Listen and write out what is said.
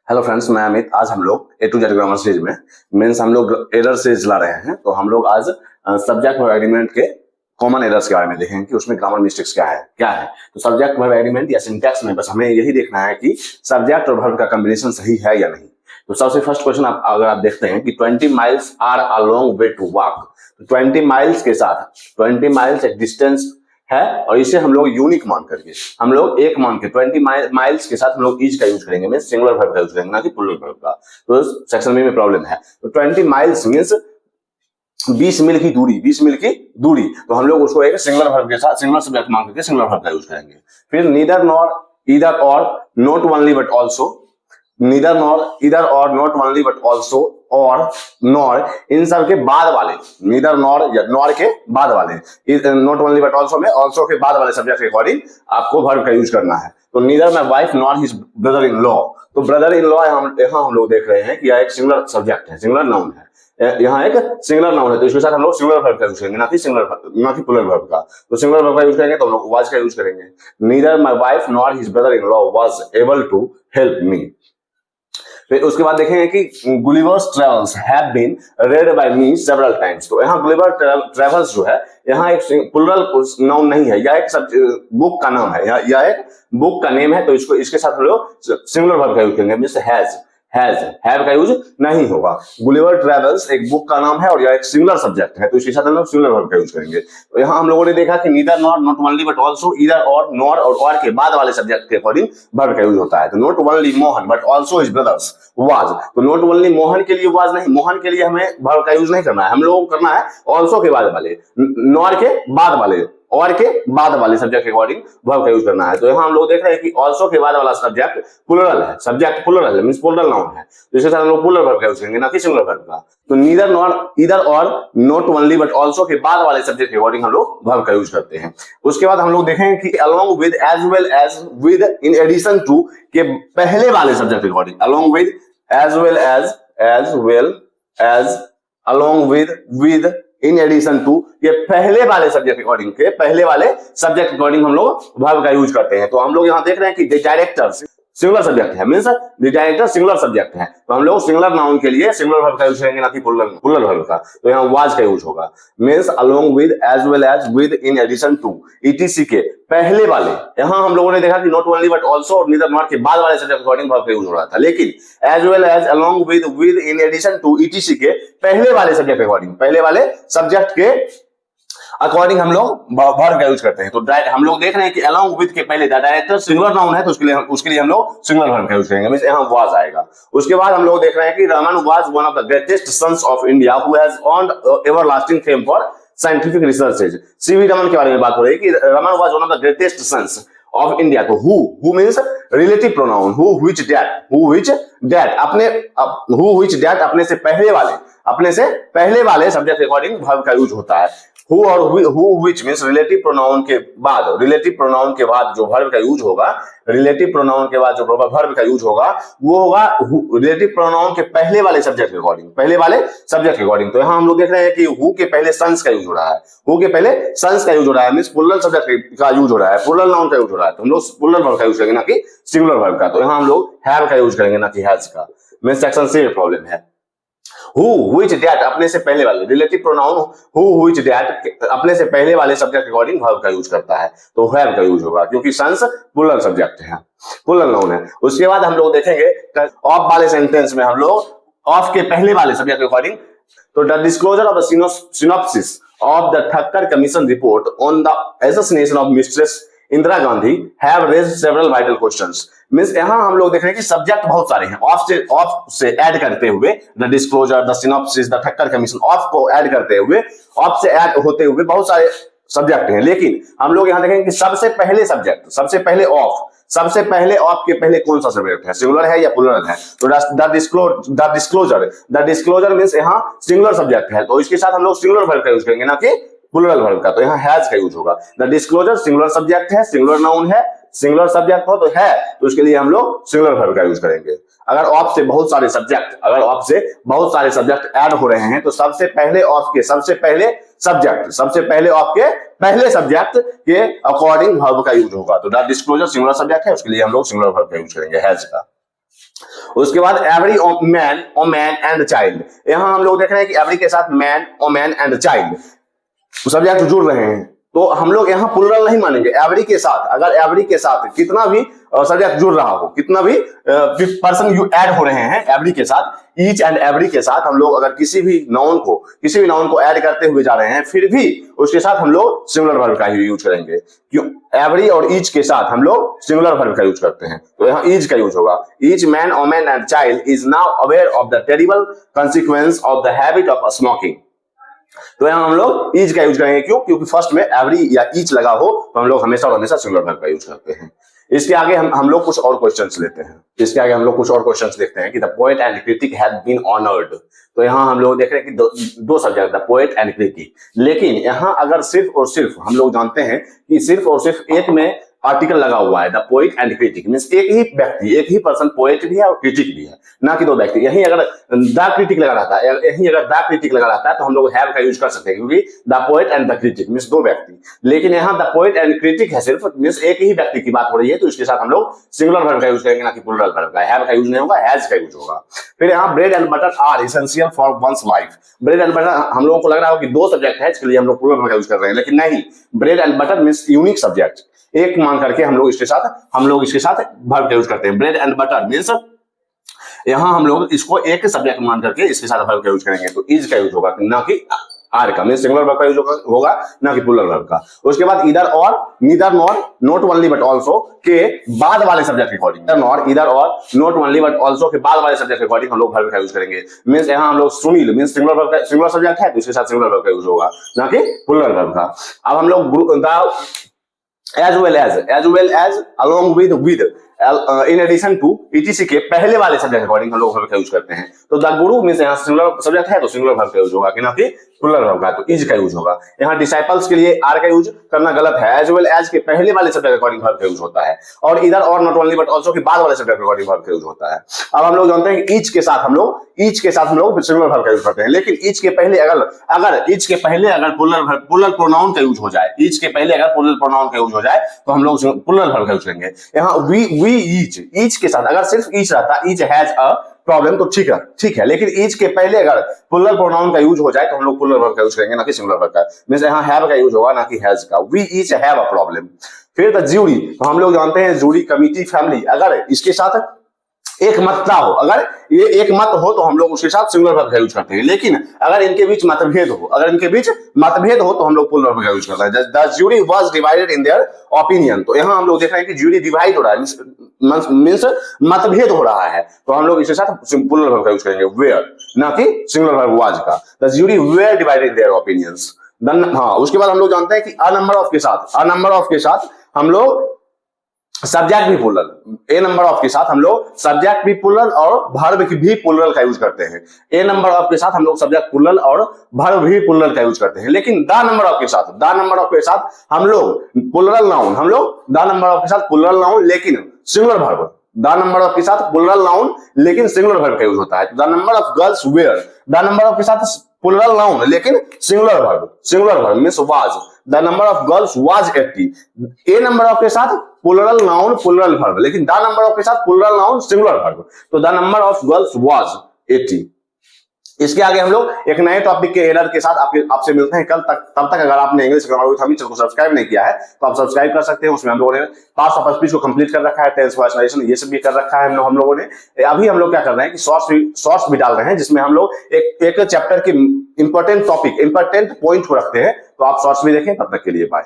Hello friends, मैं अमित। आज हम लोग ए टू जेड ग्रामर सीरीज में मीन्स हम लोग एरर सीरीज ला रहे हैं। तो हम लोग आज सब्जेक्ट वर्ब एग्रीमेंट के कॉमन एरर्स के बारे में देखेंगे कि उसमें ग्रामर मिस्टेक्स क्या है। तो सब्जेक्ट वर्ब एग्रीमेंट या सिंटैक्स में बस हमें यही देखना है कि सब्जेक्ट और वर्ब का कॉम्बिनेशन सही है या नहीं। तो सबसे फर्स्ट क्वेश्चन अगर आप देखते हैं कि 20 miles are a long way to walk. तो 20 माइल्स के साथ 20 माइल्स एक डिस्टेंस है और इसे हम लोग यूनिक मान करके हम लोग एक मान के 20 माइल्स के साथ हम लोग इज का यूज करेंगे, मींस सिंगुलर वर्ब का यूज करेंगे, ना कि प्लूरल वर्ब का। तो सेक्शन में प्रॉब्लम है। तो 20 माइल्स मींस 20 मील की दूरी, तो हम लोग उसको एक सिंगुलर वर्ब के साथ सिंगुलर सब्जेक्ट मान करके सिंगुलर वर्ब का यूज करेंगे। फिर नीदर नॉर ईदर और not only but also, neither nor either और नॉट ओनली बट ऑल्सो और नॉर, इन सब के बाद वाले, नीदर नॉर या नॉर के बाद वाले, नॉट ओनली बट ऑल्सो में ऑल्सो के बाद वाले सब्जेक्ट के अकॉर्डिंग आपको वर्ब का यूज करना है। तो neither my wife nor his brother in law. तो ब्रदर इन लॉ यहाँ हम लोग देख रहे हैं कि यह एक सिंगुलर सब्जेक्ट है, सिंगुलर नाउन है, यहाँ एक सिंगुलर नाउन है। तो इसके साथ हम लोग सिंगुलर वर्ब का यूज करेंगे, ना कि प्लूरल वर्ब का। तो सिंगुलर वर्ब का यूज करेंगे तो हम लोग वाज का यूज करेंगे। Neither my wife nor his brother in law was able to help me. फिर उसके बाद देखेंगे कि Gulliver's travels have been read by me several times. तो यहाँ गुलिवर ट्रेवल्स जो है, यहाँ एक प्लूरल नाउन नहीं है, यह एक बुक का नाम है, यह एक बुक का नेम है। तो इसको इसके साथ हम लोग सिंगुलर वर्ब का यूज करेंगे, मींस हैव का यूज नहीं होगा। गुलिवर ट्रेवल्स एक बुक का नाम है और यह एक सिंगुलर सब्जेक्ट है, तो इसके साथ हम लोग सिंगुलर वर्ब का यूज करेंगे। तो यहाँ हम लोगों ने देखा कि neither nor not only but also, either और नॉर और के बाद वाले सब्जेक्ट के अकॉर्डिंग वर्ब का यूज होता है। तो not only Mohan but also his brothers was. तो नॉट ओनली मोहन के लिए वाज नहीं, मोहन के लिए हमें वर्ब का यूज नहीं करना है, हम लोगों को करना है ऑल्सो के बाद वाले, नॉर के बाद वाले और के बाद वाले सब्जेक्ट के अकॉर्डिंग वर्ब का यूज करना है। तो यहाँ हम लोग देख रहे हैं कि ऑल्सो के बाद वाला सब्जेक्ट प्लूरल है, सब्जेक्ट प्लूरल है, मींस प्लूरल नाउन है। तो इसके साथ हम लोग प्लूरल वर्ब का यूज करेंगे, ना कि सिंगुलर वर्ब का। तो नीदर नॉर ईदर और नॉट ओनली बट ऑल्सो के बाद वाले सब्जेक्ट के अकॉर्डिंग हम लोग वर्ब का यूज करते हैं। उसके बाद हम लोग देखेंगे कि along with, as well as, with, in addition to के पहले वाले सब्जेक्ट के according, along with, as well as, along with, in addition to, ये पहले वाले सब्जेक्ट अकॉर्डिंग के पहले वाले सब्जेक्ट अकॉर्डिंग हम लोग वर्ब का यूज करते हैं। तो हम लोग यहाँ देख रहे हैं कि द डायरेक्टर सिंगुलर सब्जेक्ट है, means the director singular subject है। तो हम लोग सिंगुलर नाउन के लिए सिंगुलर वर्ब का यूज करेंगे, ना कि प्लूरल वर्ब का। तो यहाँ वाज का यूज होगा, means along with, as well as, with, in addition to, ETC के पहले वाले। यहाँ हम लोगों ने देखा कि नॉट ओनली बट ऑल्सो और नीदर नॉट के बाद वाले सब्जेक्ट अकॉर्डिंग वर्ब का यूज हो रहा था, लेकिन as well as, along with, in addition to, ETC के पहले वाले सब्जेक्ट अकॉर्डिंग, पहले वाले सब्जेक्ट के अकॉर्डिंग हम लोग वर्ब का यूज करते हैं। तो हम लोग देख रहे हैं कि अलोंग विद के पहले डायरेक्टर सिंगुलर नाउन है, तो उसके लिए हम लोग सिंगुलर वर्ब का यूज करेंगे, मींस यहाँ वाज आएगा। उसके बाद हम लोग देख रहे हैं कि Raman was one of the greatest sons of India who has earned everlasting fame for scientific researches. CV Raman के बारे में बात हो रही है कि Raman was one of the greatest sons of India. तो who means relative pronoun, who which that अपने से पहले वाले सब्जेक्ट के अकॉर्डिंग वर्ब का यूज होता है। हु और who which means relative pronoun के बाद जो वर्ब का यूज होगा, रिलेटिव प्रोनाउन के बाद जो वर्ब का यूज होगा वो होगा रिलेटिव प्रोनाउन के पहले वाले सब्जेक्ट के अकॉर्डिंग, तो यहाँ हम लोग देख रहे हैं कि हु के पहले सन्स का यूज हो रहा है, मींस प्लूरल सब्जेक्ट का यूज हो रहा है, प्लूरल नाउन का यूज हो रहा है। तो हम लोग प्लूरल वर्ब का यूज करेंगे, ना कि सिंगुलर वर्ब का। तो यहाँ हम लोग हैव का यूज करेंगे, ना कि हैज का। मींस सेक्शन सी में प्रॉब्लम है। Who, which, that अपने से पहले वाले relative pronoun who, which, that अपने से पहले वाले सब्जेक्ट के अकॉर्डिंग वर्ब का यूज करता है, तो हैव का यूज होगा, क्योंकि सन्स प्लूरल सब्जेक्ट है, प्लूरल नाउन है। उसके बाद हम लोग देखेंगे ऑफ वाले सेंटेंस में हम लोग ऑफ के पहले वाले सब्जेक्ट के अकॉर्डिंग, तो the disclosure of the synopsis of the Thakkar commission report on the assassination of mistress Indira Gandhi have raised several vital questions. Means यहाँ हम लोग देख रहे हैं कि सब्जेक्ट बहुत सारे हैं, ऑफ से ऐड करते हुए the disclosure, the synopsis, the Thakkar commission, of को ऐड करते हुए, ऑफ से ऐड होते हुए बहुत सारे सब्जेक्ट हैं। लेकिन हम लोग यहाँ देखेंगे कि सबसे पहले ऑफ के पहले कौन सा सब्जेक्ट है, सिंगुलर है या प्लूरल है। तो द डिस्क्लोजर मींस यहाँ सिंगुलर सब्जेक्ट है, तो इसके साथ हम लोग सिंगुलर वर्ब का यूज करेंगे, ना कि प्लूरल वर्ब का। तो यहाँ हैज का यूज होगा। द डिस्क्लोजर सिंगुलर सब्जेक्ट है, सिंगुलर नाउन है, सिंगुलर सब्जेक्ट हो तो है, तो उसके लिए हम लोग सिंगुलर वर्ब का यूज करेंगे। अगर ऑफ से बहुत सारे सब्जेक्ट ऐड हो रहे हैं, तो सबसे पहले ऑफ के पहले सब्जेक्ट के अकॉर्डिंग वर्ब का यूज होगा। तो द डिस्क्लोजर सिंगुलर सब्जेक्ट है, उसके लिए हम लोग सिंगुलर वर्ब का यूज करेंगे, हैज का। उसके बाद every man, woman and child. यहां हम लोग देख रहे हैं कि एवरी के साथ man, woman and child subject जुड़ रहे हैं, तो हम लोग यहाँ प्लुरल नहीं मानेंगे। एवरी के साथ, अगर एवरी के साथ कितना भी सब्जेक्ट जुड़ रहा हो, कितना भी पर्सन यू ऐड हो रहे हैं एवरी के साथ, ईच एंड एवरी के साथ हम लोग अगर किसी भी नाउन को ऐड करते हुए जा रहे हैं, फिर भी उसके साथ हम लोग सिंगुलर वर्ब का ही यूज करेंगे। क्यों? एवरी और ईच के साथ हम लोग सिंगुलर वर्ब का यूज करते हैं, तो यहाँ ईच का यूज होगा। Each man, woman and child is now aware of the terrible consequence of the habit of smoking. तो यहाँ हम लोग ईच का यूज करेंगे। क्यों? क्योंकि फर्स्ट में एवरी या ईच लगा हो तो हम लोग हमेशा और हमेशा सिंगुलर वर्ब का यूज करते हैं। इसके आगे हम लोग कुछ और क्वेश्चंस लेते हैं। इसके आगे हम लोग कुछ और क्वेश्चंस देखते हैं कि the poet and critic have been honoured. तो यहाँ हम लोग देख रहे हैं कि दो subject, the poet and critic, लेकिन यहाँ अगर सिर्फ और सिर्फ हम लोग जानते हैं कि सिर्फ और सिर्फ एक में आर्टिकल लगा हुआ है, the poet and critic, means एक ही व्यक्ति, एक ही पर्सन पोएट भी है और क्रिटिक भी है, ना कि दो व्यक्ति। यहीं अगर द क्रिटिक लगा रहता है, यहीं अगर द क्रिटिक लगा रहता है तो हम लोग हैव का यूज कर सकते हैं, क्योंकि the poet and the critic means दो व्यक्ति। लेकिन यहाँ द पोएट एंड क्रिटिक है सिर्फ, मींस एक ही व्यक्ति की बात हो रही है, तो इसके साथ हम लोग सिंगुलर वर्ब का यूज करेंगे, ना कि प्लुरल वर्ब का। हैव का यूज नहीं होगा, हैज का यूज होगा। फिर यहाँ bread and butter are essential for one's life. Bread and butter, हम लोगों को लग रहा हो कि दो सब्जेक्ट है, इसके लिए हम लोग प्लुरल वर्ब का यूज कर रहे हैं, लेकिन नहीं। Bread and butter means unique subject, एक मान करके हम लोग इसके साथ वर्ब का यूज करते हैं। ब्रेड एंड बटर मींस यहां हम लोग इसको एक सब्जेक्ट मान करके इसके साथ वर्ब का यूज करेंगे, तो इज का यूज होगा, ना कि आर का, मींस सिंगुलर वर्ब का यूज होगा, ना कि प्लुरल वर्ब का। उसके बाद इधर और, neither nor, not only but also के बाद वाले सब्जेक्ट के अकॉर्डिंग, इधर और नॉट ओनली बट आल्सो के बाद वाले सब्जेक्ट के अकॉर्डिंग हम लोग वर्ब का यूज करेंगे। मींस यहां हम लोग सुनील मींस सिंगुलर वर्ब का, सिंगुलर सब्जेक्ट है तो इसके साथ सिंगुलर वर्ब का यूज होगा, ना कि प्लुरल वर्ब का। अब हम लोग as well as along with in addition to etc के पहले वाले सब्जेक्ट के अकॉर्डिंग हम लोग वर्ब का यूज करते हैं। तो द गुरु मींस यहाँ सिंगुलर सब्जेक्ट है तो सिंगुलर वर्ब का यूज होगा, कि ना कि प्लुरल वर्ब का, तो इज का यूज होगा। यहाँ डिसाइपल्स के लिए आर का यूज करना गलत है, एज वेल एज के पहले वाले सब्जेक्ट के अकॉर्डिंग वर्ब का यूज होता है, और इधर और नॉट ओनली बट आल्सो के बाद वाले सब्जेक्ट के अकॉर्डिंग वर्ब का यूज होता है। अब हम लोग जानते हैं कि ईच के साथ हम लोग सिंगुलर वर्ब का यूज करते हैं, लेकिन ईच के पहले अगर ईच के पहले अगर प्लुरल प्रोनाउन का यूज हो जाए, ईच के पहले अगर प्लुरल प्रोनाउन का यूज हो जाए तो हम लोग प्लुरल वर्ब का यूज करेंगे। यहाँ वी ईच के साथ अगर सिर्फ ईच रहता, ईच हैज अ प्रॉब्लम, तो ठीक है, लेकिन ईच के पहले अगर प्लुरल प्रोनाउन का यूज हो जाए तो हम लोग प्लुरल वर्ब का यूज करेंगे, ना कि सिंगुलर वर्ब का। मींस यहाँ हैव का यूज होगा, ना कि हैज का। We each have a problem. फिर द ज्यूरी, तो हम लोग जानते हैं ज्यूरी कमिटी फैमिली, अगर इसके साथ एक मतता हो, अगर ये एक मत हो तो हम लोग उसके साथ सिंगुलर वर्ब का यूज करते हैं, लेकिन अगर इनके बीच मतभेद हो तो हम लोग प्लुरल वर्ब का यूज करते हैं। The jury was divided in their opinion, तो यहाँ हम लोग देख रहे हैं कि ज्यूरी डिवाइड हो रहा है, मींस मतभेद हो रहा है, तो हम लोग इसके साथ प्लुरल वर्ब का यूज करेंगे, वेयर, ना कि सिंगुलर वर्ब वाज का। The jury were divided in their opinions. उसके बाद हम लोग जानते हैं कि अ नंबर ऑफ के साथ हम लोग सब्जेक्ट भी प्लुरल, ए नंबर ऑफ के साथ हम लोग सब्जेक्ट भी प्लुरल और वर्ब भी प्लुरल का यूज करते हैं। ए नंबर ऑफ के साथ हम लोग सब्जेक्ट प्लुरल और वर्ब भी प्लुरल का यूज करते हैं, लेकिन द नंबर ऑफ के साथ हम लोग प्लुरल नाउन लेकिन singular verb, the number of के साथ प्लुरल नाउन लेकिन सिंगुलर वर्ब का यूज होता है। The number of girls were, the number of के साथ प्लुरल नाउन लेकिन singular verb means was, the number of girls was 80। A number of के साथ प्लुरल नाउन प्लुरल वर्ब, लेकिन द नंबर ऑफ के साथ प्लुरल नाउन सिंगुलर वर्ब, तो the number of girls was 80। इसके आगे हम लोग एक नए टॉपिक के एरर के साथ आपसे मिलते हैं कल तक। तब तक अगर आपने इंग्लिश ग्रामर विद हमी चैनल को सब्सक्राइब नहीं किया है तो आप सब्सक्राइब कर सकते हैं। उसमें हम लोगों ने पार्ट्स ऑफ स्पीच को कंप्लीट कर रखा है, टेंस वॉइस नरेशन ये सब भी कर रखा है हम लोगों ने। अभी हम लोग क्या कर रहे हैं कि शॉर्ट्स भी डाल रहे हैं, जिसमें हम लोग एक चैप्टर की इंपॉर्टेंट पॉइंट को रखते हैं, तो आप शॉर्ट्स भी देखें। तब तक के लिए बाय।